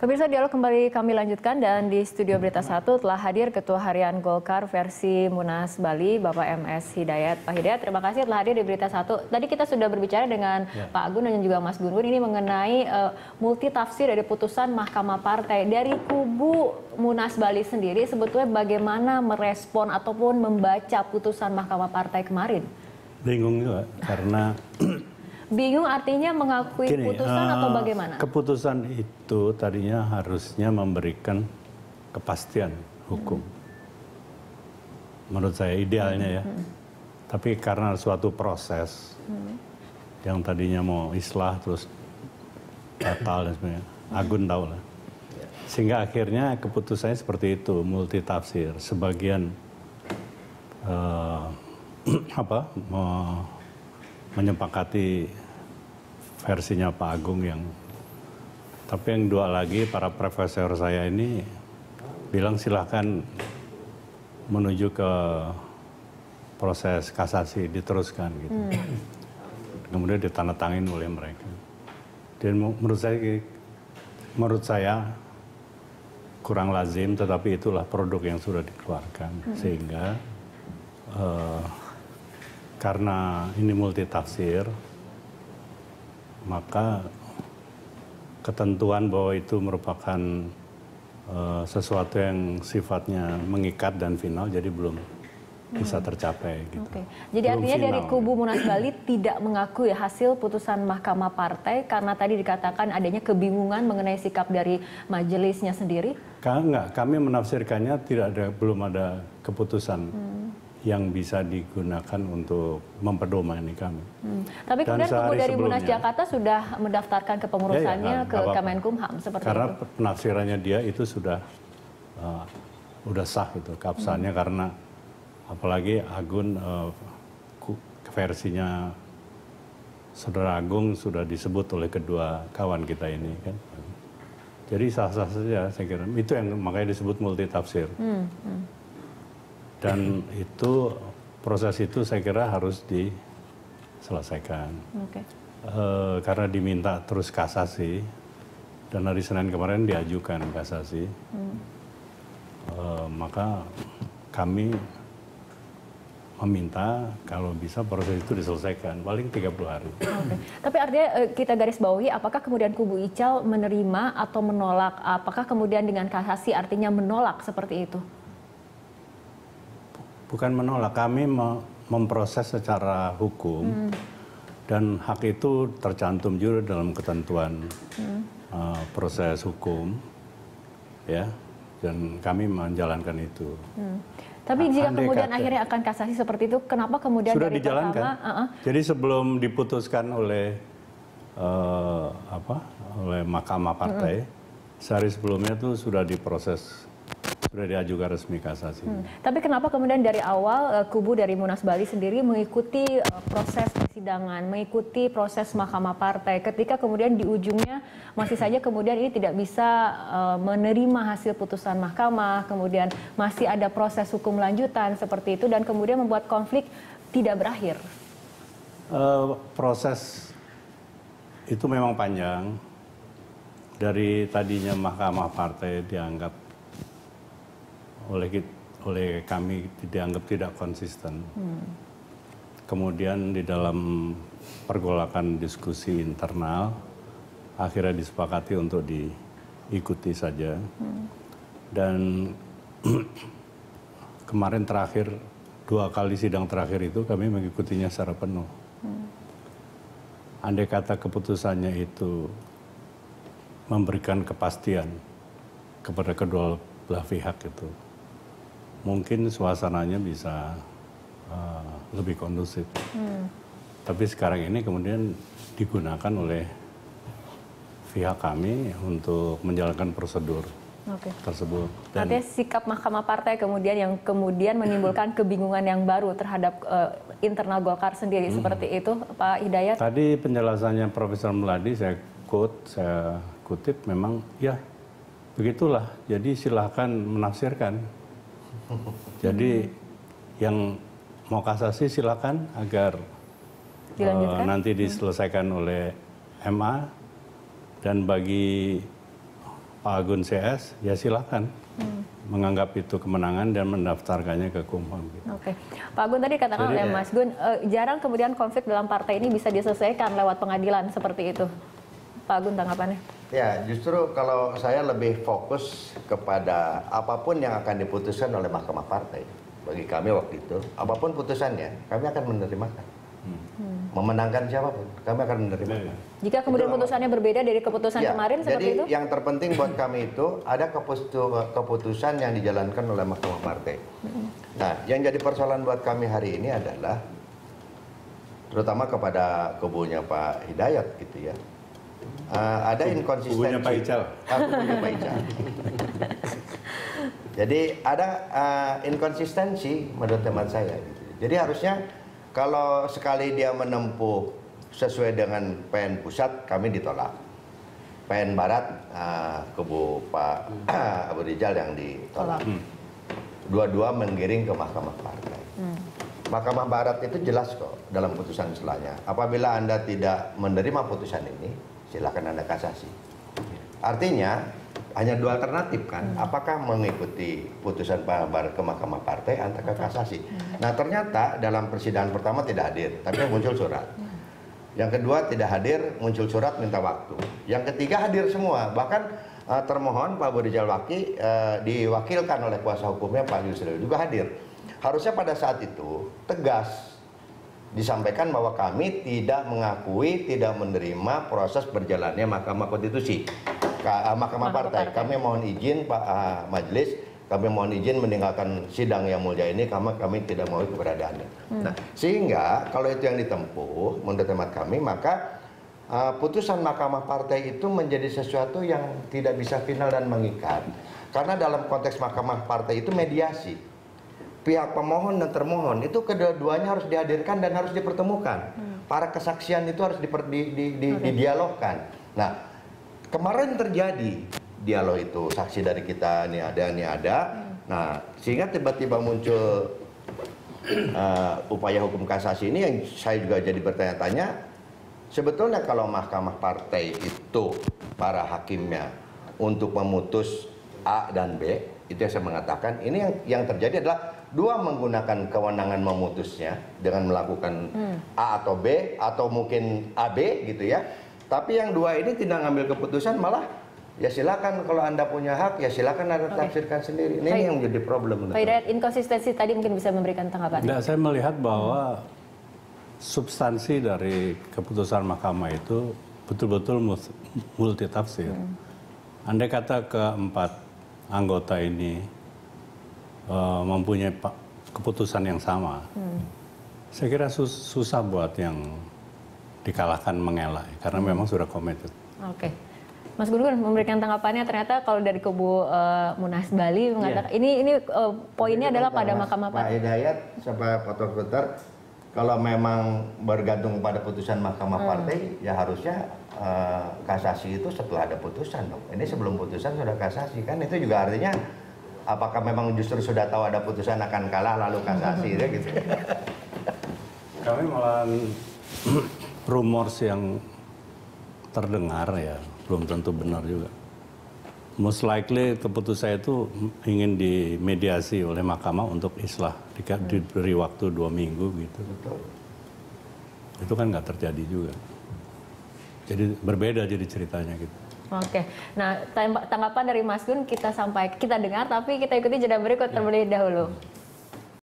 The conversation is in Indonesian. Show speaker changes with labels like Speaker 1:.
Speaker 1: Pemirsa, dialog kembali kami lanjutkan dan di studio Berita 1 telah hadir Ketua Harian Golkar versi Munas Bali, Bapak MS Hidayat. Pak Hidayat, terima kasih telah hadir di Berita 1. Tadi kita sudah berbicara dengan Pak Agun dan juga Mas Gun Gun ini mengenai multitafsir dari putusan Mahkamah Partai. Dari kubu Munas Bali sendiri sebetulnya bagaimana merespon ataupun membaca putusan Mahkamah Partai kemarin?
Speaker 2: Bingung juga karena
Speaker 1: bingung artinya mengakui putusan atau bagaimana?
Speaker 2: Keputusan itu tadinya harusnya memberikan kepastian hukum. Menurut saya idealnya ya. Tapi karena suatu proses yang tadinya mau islah terus batal dan sebagainya. Agun tahu lah. Sehingga akhirnya keputusannya seperti itu, multitafsir. Sebagian menyepakati versinya Pak Agung tapi yang dua lagi para profesor saya ini bilang silahkan menuju ke proses kasasi diteruskan gitu. Kemudian ditandatangani oleh mereka. Dan menurut saya kurang lazim, tetapi itulah produk yang sudah dikeluarkan sehingga karena ini multitafsir, maka ketentuan bahwa itu merupakan sesuatu yang sifatnya mengikat dan final, jadi belum bisa tercapai. Gitu.
Speaker 1: Oke. Jadi belum artinya final. Dari kubu Munas Bali tidak mengakui hasil putusan Mahkamah Partai karena tadi dikatakan adanya kebingungan mengenai sikap dari majelisnya sendiri?
Speaker 2: Enggak, kami menafsirkannya belum ada keputusan yang bisa digunakan untuk memperdomani kami.
Speaker 1: Tapi kemudian kubu dari Munas Jakarta sudah mendaftarkan kepengurusannya ke Kemenkumham seperti
Speaker 2: karena
Speaker 1: itu.
Speaker 2: Karena penafsirannya dia itu sudah sah itu keabsahannya karena apalagi Agun versinya Saudara Agung sudah disebut oleh kedua kawan kita ini kan. Jadi sah-sah saja saya kira. Itu yang makanya disebut multitafsir. Dan itu proses itu saya kira harus diselesaikan. Karena diminta terus kasasi dan hari Senin kemarin diajukan kasasi, maka kami meminta kalau bisa proses itu diselesaikan paling 30 hari.
Speaker 1: Tapi artinya kita garis bawahi apakah kemudian kubu Ical menerima atau menolak? Apakah kemudian dengan kasasi artinya menolak seperti itu?
Speaker 2: Bukan menolak, kami memproses secara hukum dan hak itu tercantum juga dalam ketentuan proses hukum, ya, dan kami menjalankan itu.
Speaker 1: Tapi jika kemudian akhirnya akan kasasi seperti itu, kenapa kemudian
Speaker 2: sudah
Speaker 1: dari
Speaker 2: dijalankan? Jadi sebelum diputuskan oleh oleh Mahkamah Partai, sehari sebelumnya itu sudah diproses. Sudah diajukan resmi kasasi.
Speaker 1: Tapi kenapa kemudian dari awal kubu dari Munas Bali sendiri mengikuti proses persidangan, mengikuti proses Mahkamah Partai, ketika kemudian di ujungnya masih saja kemudian ini tidak bisa menerima hasil putusan Mahkamah, kemudian masih ada proses hukum lanjutan seperti itu dan kemudian membuat konflik tidak berakhir? Proses
Speaker 2: itu memang panjang. Dari tadinya Mahkamah Partai dianggap oleh kami dianggap tidak konsisten. Kemudian di dalam pergolakan diskusi internal, akhirnya disepakati untuk diikuti saja. Dan kemarin terakhir, 2 kali sidang terakhir itu kami mengikutinya secara penuh. Andai kata keputusannya itu memberikan kepastian kepada kedua belah pihak itu, mungkin suasananya bisa lebih kondusif. Tapi sekarang ini kemudian digunakan oleh pihak kami untuk menjalankan prosedur tersebut.
Speaker 1: Artinya sikap Mahkamah Partai kemudian yang kemudian menimbulkan kebingungan yang baru terhadap internal Golkar sendiri seperti itu, Pak Hidayat?
Speaker 2: Tadi penjelasannya Profesor Meladi saya kutip memang ya begitulah. Jadi silahkan menafsirkan. Jadi yang mau kasasi silakan agar nanti diselesaikan oleh MA, dan bagi Pak Agun CS, ya silakan menganggap itu kemenangan dan mendaftarkannya ke Kumham. Gitu.
Speaker 1: Oke, Pak Agun tadi katakan oleh Mas Gun, jarang kemudian konflik dalam partai ini bisa diselesaikan lewat pengadilan seperti itu. Pak Agun, tanggapannya?
Speaker 3: Ya, justru kalau saya lebih fokus kepada apapun yang akan diputuskan oleh Mahkamah Partai. Bagi kami waktu itu, apapun putusannya, kami akan menerima. Memenangkan siapapun, kami akan menerima.
Speaker 1: Jika kemudian putusannya berbeda dari keputusan kemarin seperti itu?
Speaker 3: Jadi yang terpenting buat kami itu ada keputusan yang dijalankan oleh Mahkamah Partai. Nah, yang jadi persoalan buat kami hari ini adalah terutama kepada kubunya Pak Hidayat gitu ya. Ada inkonsistensi.
Speaker 2: Kubunya Pak Ical.
Speaker 3: Kubunya Pak Ical. Jadi ada inkonsistensi menurut teman saya. Gitu. Jadi harusnya kalau sekali dia menempuh sesuai dengan PN pusat, kami ditolak. PN barat, kubu Pak Abu Rizal yang ditolak. Dua-dua menggiring ke Mahkamah Partai. Mahkamah barat itu jelas kok dalam putusan setelahnya. Apabila Anda tidak menerima putusan ini, silakan Anda kasasi. Artinya hanya dua alternatif kan, apakah mengikuti putusan Pak Barat ke Mahkamah Partai atau ke kasasi. Nah ternyata dalam persidangan pertama tidak hadir, tapi muncul surat. Yang kedua tidak hadir, muncul surat minta waktu. Yang ketiga hadir semua, bahkan termohon Pak Abu Rizal Waki diwakilkan oleh kuasa hukumnya Pak Yusril juga hadir. Harusnya pada saat itu tegas disampaikan bahwa kami tidak mengakui, tidak menerima proses berjalannya Mahkamah Konstitusi. Mahkamah Partai. Kami mohon izin Pak Majelis, kami mohon izin meninggalkan sidang yang mulia ini karena kami tidak mau keberadaannya. Nah, sehingga kalau itu yang ditempuh menurut hemat kami, maka putusan Mahkamah Partai itu menjadi sesuatu yang tidak bisa final dan mengikat. Karena dalam konteks Mahkamah Partai itu mediasi. Pihak pemohon dan termohon itu kedua-duanya harus dihadirkan dan harus dipertemukan. Para kesaksian itu harus didialogkan. Nah, kemarin terjadi dialog itu, saksi dari kita ini ada. Nah, sehingga tiba-tiba muncul upaya hukum kasasi ini yang saya juga jadi bertanya-tanya. Sebetulnya kalau Mahkamah Partai itu para hakimnya untuk memutus A dan B, itu yang saya mengatakan, ini yang terjadi adalah dua menggunakan kewenangan memutusnya dengan melakukan A atau B atau mungkin AB gitu ya. Tapi yang dua ini tidak ngambil keputusan, malah ya silakan kalau Anda punya hak ya silakan Anda tafsirkan sendiri. Ini yang menjadi problem.
Speaker 1: Pak Hidayat, inkonsistensi tadi mungkin bisa memberikan tanggapan.
Speaker 2: Nah, saya melihat bahwa substansi dari keputusan mahkamah itu betul-betul multi tafsir. Andai kata keempat anggota ini mempunyai keputusan yang sama, saya kira susah buat yang dikalahkan mengelak karena memang sudah komited.
Speaker 1: Oke. Mas Gun-Gun memberikan tanggapannya, ternyata kalau dari kubu Munas Bali mengatakan ini poinnya adalah pada Mahkamah
Speaker 3: Pak Hidayat sampai Pak Dokter, kalau memang bergantung pada putusan Mahkamah Partai ya harusnya kasasi itu setelah ada putusan dong. Ini sebelum putusan sudah kasasi kan, itu juga artinya apakah memang justru sudah tahu ada putusan akan kalah lalu kasasi gitu.
Speaker 2: Kami malah rumors yang terdengar ya belum tentu benar juga. Most likely keputusan itu ingin dimediasi oleh mahkamah untuk islah, diberi waktu 2 minggu gitu.
Speaker 3: Betul.
Speaker 2: Itu kan nggak terjadi juga. Jadi berbeda jadi ceritanya gitu.
Speaker 1: Oke, nah tanggapan dari Mas Gun kita dengar, tapi kita ikuti jeda berikut terlebih dahulu.